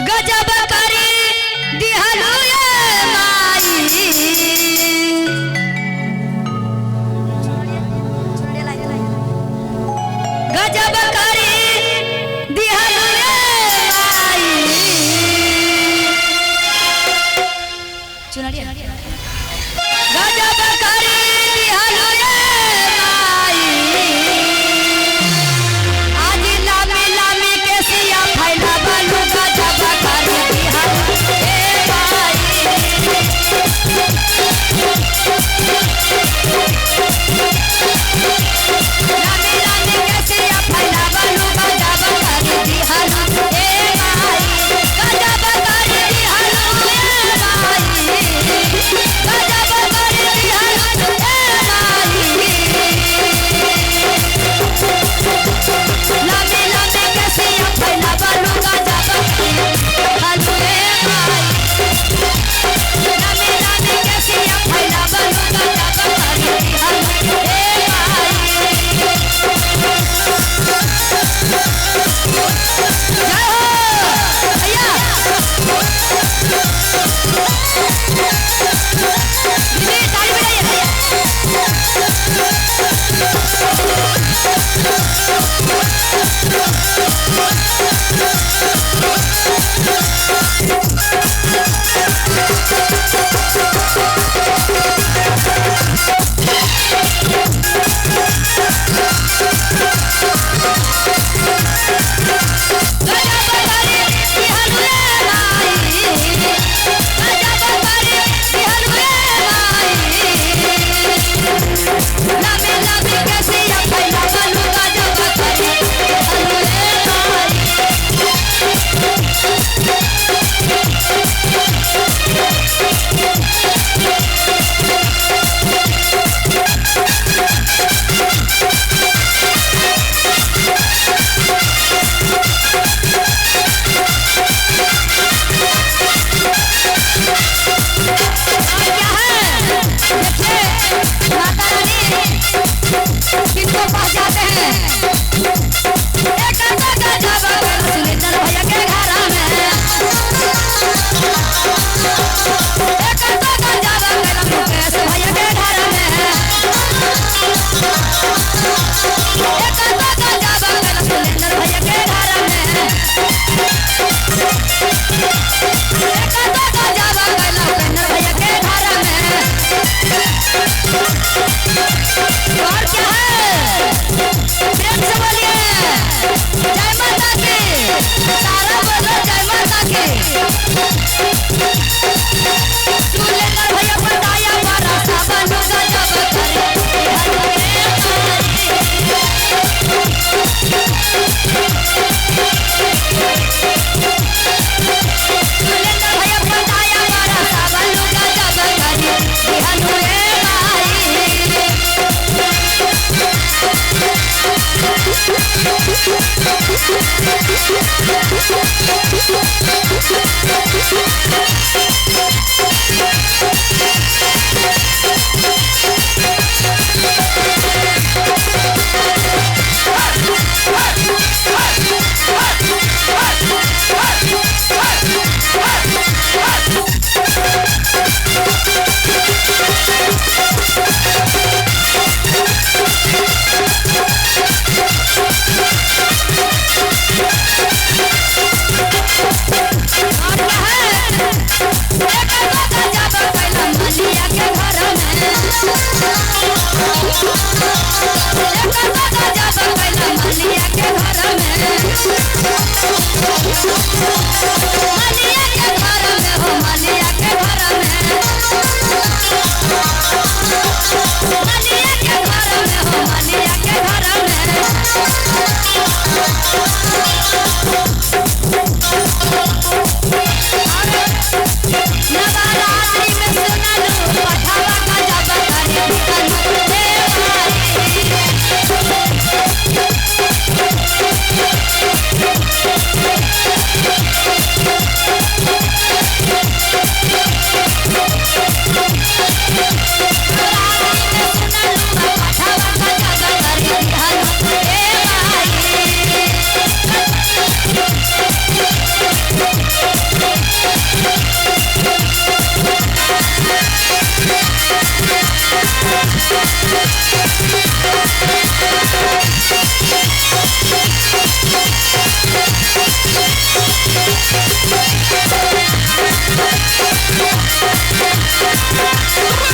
गजब करी दिहलु ये माई गजब करी दिहलु ये माई चुनरिया गजब करी दिहलु ये माई आज लामी लामी के सिया फैला बालू गजब करी दिहलु ये माई लामी लामी के सिया फैला बालू गजब करी दिहलु ये माई गजब करी दिहलु ये माई गजब करी दिहलु ये माई लामी लामी के सिया फैला बालू गजब करी दिहलु ये माई लामी लामी के सिया फैला बालू गजब करी दिहलु ये माई जय हो भैया दीदी ताली बजाइए गजब करी दिहलु ये माई गजब करी दिहलु ये माई लामी लामी के सिया फैला बालू गजब करी दिहलु ये माई और क्या है देखिए माता रानी किनको पास जाते हैं एक तो गजब सुलेंदर भैया के घर में एक तो गजब मुकेश भैया के घर में एक तो गजब सुलेंदर भैया के घर में एक तो गजब उपेंद्र भैया के घर में और क्या है प्रेम से बोलिए जय माता की सारा बोलो जय माता की सुलेंदर भैया बताया बड़ा सा बालू गजब करी दिहलु ये सुलेंदर भैया बताया बड़ा सा बालू गजब करी दिहलु ये माई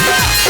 Bye.